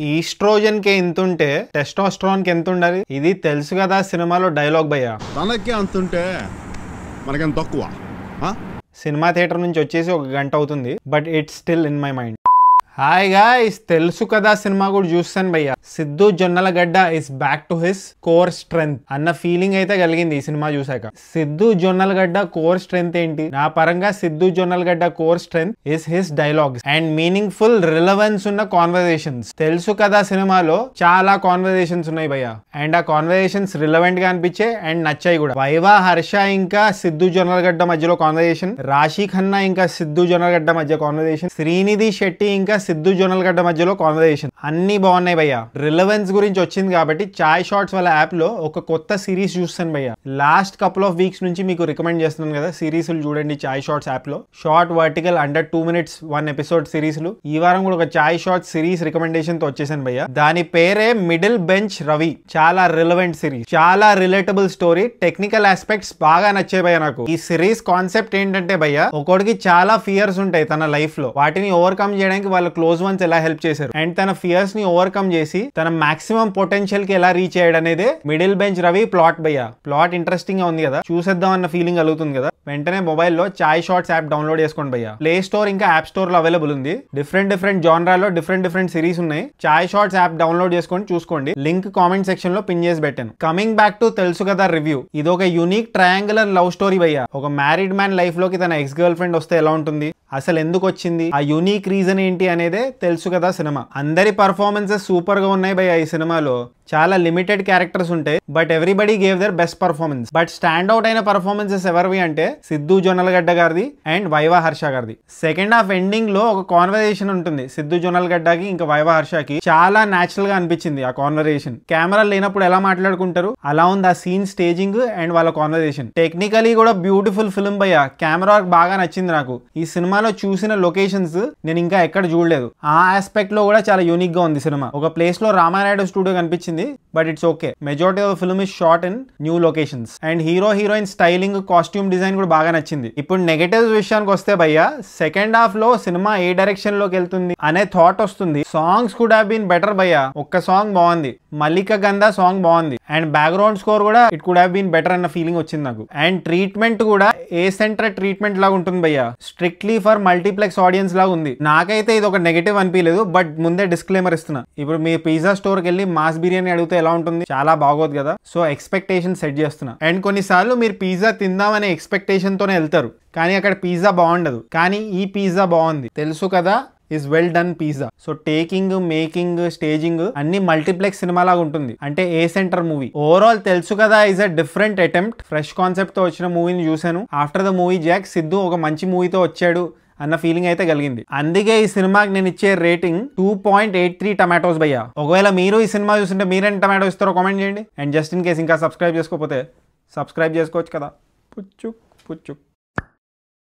Oestrogen కి ఎంత ఉంటే టెస్టోస్టెరాన్ కి ఎంత ఉండాలి? ఇది తెలుసు కదా సినిమాలో డైలాగ్ భయ్యా. తనకి అంతుంటే మనకి తక్కువ. సినిమా థియేటర్ నుంచి వచ్చేసి 1 గంట అవుతుంది, but it's still in my mind. Hi guys, తెలుసు కదా సినిమా కూడా చూస్తాను భయ్యా. Siddhu Jonnalagadda is back to his core strength అన్న ఫీలింగ్ అయితే కలిగింది ఈ సినిమా చూసాక. సిద్ధు జొన్నలగడ్డ కోర్ స్ట్రెంగ్త్ ఏంటి? నా పరంగా Siddhu Jonnalagadda core strength is his dialogues and meaningful relevance ఉన్న కాన్వర్సేషన్స్. తెలుసు కదా సినిమాలో చాలా కాన్వర్సేషన్స్ ఉన్నాయి భయ్యా, అండ్ ఆ కాన్వర్సేషన్స్ రిలవెంట్ గా అనిపించే అండ్ నచ్చాయి కూడా. వైవా హర్ష ఇంకా సిద్ధు జొన్నలగడ్డ మధ్యలో కాన్వర్సేషన్, రాశి ఖన్నా ఇంకా సిద్ధు జొన్నలగడ్డ మధ్య కాన్వర్సేషన్, శ్రీనిధి శెట్టి ఇంకా సిద్ధు జొన్నలగడ్డ మధ్యలో కాన్వర్సేషన్ అన్ని బాగున్నాయి భయ్యా. రిలవెన్స్ గురించి వచ్చింది కాబట్టి చాయ్ షార్ట్స్ వాళ్ళ యాప్ లో ఒక కొత్త సిరీస్ చూస్తాను భయ్యా. లాస్ట్ కపుల్ ఆఫ్ వీక్స్ నుంచి మీకు రికమెండ్ చేస్తున్నాను కదా సిరీస్లు చూడండి చాయ్ షార్ట్స్ యాప్ లో. Short vertical under 2 minutes 1 episode సిరీస్లు. ఈ వారం కూడా ఒక చాయ్ షార్ట్ సిరీస్ రికమెండేషన్ తో వచ్చేసాను భయ్యా. దాని పేరే మిడిల్ బెంచ్ రవి. చాలా రిలవెంట్ సిరీస్, చాలా రిలేటబుల్ స్టోరీ, టెక్నికల్ ఆస్పెక్ట్స్ బాగా నచ్చాయి భయ్యా నాకు. ఈ సిరీస్ కాన్సెప్ట్ ఏంటంటే భయ్యా, ఒకడికి చాలా ఫియర్స్ ఉంటాయి తన లైఫ్ లో, వాటిని ఓవర్కమ్ చేయడానికి వాళ్ళ క్లోజ్ వన్స్ ఎలా హెల్ప్ చేశారు అండ్ తన ఫియర్స్ ని ఓవర్కమ్ చేసి తన మాక్సిమం పొటెన్షియల్ కి ఎలా రీచ్ అయ్యాడు అనేది మిడిల్ బెంచ్ రవి ప్లాట్ భయ్యా. ప్లాట్ ఇంట్రెస్టింగ్ గా ఉంది కదా, చూసేద్దాం అన్న ఫీలింగ్ కలుగుతుంది కదా. వెంటనే మొబైల్లో చాయ్ షార్ట్స్ యాప్ డౌన్లోడ్ చేసుకోండి భయ్యా. ప్లే స్టోర్ ఇంకా యాప్ స్టోర్ లో అవైలబుల్ ఉంది. డిఫరెంట్ జానరాలో డిఫరెంట్ సిరీస్ ఉన్నాయి. చాయ్ షార్ట్స్ యాప్ డౌన్లోడ్ చేసుకొని చూసుకోండి. లింక్ కామెంట్ సెక్షన్ లో పిన్ చేసి పెట్టాను. కమింగ్ బ్యాక్ టు తెలుసు కదా రివ్యూ. ఇది ఒక యూనిక్ ట్రయాంగులర్ లవ్ స్టోరీ భయ్యా. ఒక మ్యారీడ్ మ్యాన్ లైఫ్ లోకి తన ఎక్స్ గర్ల్ ఫ్రెండ్ వస్తే ఎలా ఉంటుంది, అసలు ఎందుకు వచ్చింది, ఆ యూనిక్ రీజన్ ఏంటి అనేదే తెలుసు కదా సినిమా. అందరి పర్ఫార్మెన్సెస్ సూపర్ గా ఉన్నాయి భయ్యా. ఈ సినిమాలో చాలా లిమిటెడ్ క్యారెక్టర్స్ ఉంటాయి, but everybody gave there best performance. But stand out అయిన పర్ఫార్మెన్సెస్ ఎవరివి అంటే సిద్ధు జొన్నలగడ్డ గారిది అండ్ వైవా హర్ష గారిది. సెకండ్ హాఫ్ ఎండింగ్ లో ఒక కాన్వర్సేషన్ ఉంటుంది సిద్ధు జొన్నలగడ్డకి ఇంకా వైవా హర్షకి. చాలా న్యాచురల్ గా అనిపించింది ఆ కాన్వర్సేషన్. కెమెరా లేనప్పుడు ఎలా మాట్లాడుకుంటారు అలా ఉంది ఆ సీన్ స్టేజింగ్ అండ్ వాళ్ళ కాన్వర్సేషన్. టెక్నికలీ కూడా బ్యూటిఫుల్ ఫిల్మ్ భయ్యా. కెమెరా వర్క్ బాగా నచ్చింది నాకు. ఈ సినిమాలో చూసిన లొకేషన్స్ నేను ఇంకా ఎక్కడ చూడలేదు. ఆ ఆస్పెక్ట్ లో కూడా చాలా యూనిక్ గా ఉంది సినిమా. ఒక ప్లేస్ లో రామానాయుడు స్టూడియో కనిపించింది, but it's okay. Majority of film is shot in new locations and hero heroine styling, costume design కూడా బాగా నచ్చింది. ఇప్పుడు నెగటివ్స్ విషయానికి వస్తే భయ్యా, సెకండ్ హాఫ్ లో సినిమా ఏ డైరెక్షన్ లోకి వెళ్తుంది అనే థాట్ వస్తుంది. Songs could have been better భయ్యా. ఒక్క సాంగ్ బాగుంది, మల్లిక గంధ సాంగ్ బాగుంది, అండ్ బ్యాక్గ్రౌండ్ స్కోర్ కూడా it could have been better అన్న ఫీలింగ్ వచ్చింది నాకు. అండ్ ట్రీట్మెంట్ కూడా ఏ సెంటర్ ట్రీట్మెంట్ లాగా ఉంటుంది భయ్యా, స్ట్రిక్ట్లీ ఫర్ మల్టీప్లెక్స్ ఆడియన్స్ లాగా ఉంది. నాకైతే ఇది ఒక నెగటివ్ అనిపించలేదు, బట్ ముందే డిస్క్లైమర్ ఇస్తున్నా. ఇప్పుడు మీ పిజ్జా స్టోర్ కి వెళ్ళి మాస్ బిర్యానీ అడిగితే ఎలా ఉంటుంది, చాలా బాగోదు కదా. సో ఎక్స్పెక్టేషన్ సెట్ చేస్తున్నా. అండ్ కొన్నిసార్లు మీరు పిజ్జా తిందామనే ఎక్స్పెక్టేషన్ తోనే వెళ్తారు, కానీ అక్కడ పిజ్జా బాగుండదు. కానీ ఈ పిజ్జా బాగుంది. తెలుసు కదా is well done pizza. So taking, making, staging అన్ని మల్టీప్లెక్స్ సినిమా లాగా ఉంటుంది, అంటే ఏ సెంటర్ మూవీ. ఓవరాల్ తెలుసు కదా is a different attempt. Fresh concept తో వచ్చిన మూవీని చూశాను. After the movie Jack Siddhu ఒక మంచి మూవీతో వచ్చాడు అన్న ఫీలింగ్ అయితే కలిగింది. అందుకే ఈ సినిమాకి నేను ఇచ్చే రేటింగ్ 2.83 టమాటోస్ భయ్యా. ఒకవేళ మీరు ఈ సినిమా చూస్తుంటే మీరేం టమాటో ఇస్తారో కామెంట్ చేయండి. అండ్ జస్ట్ ఇన్ కేస్ ఇంకా సబ్స్క్రైబ్ చేసుకోకపోతే సబ్స్క్రైబ్ చేసుకోవచ్చు కదా. పుచ్చు పుచ్చు.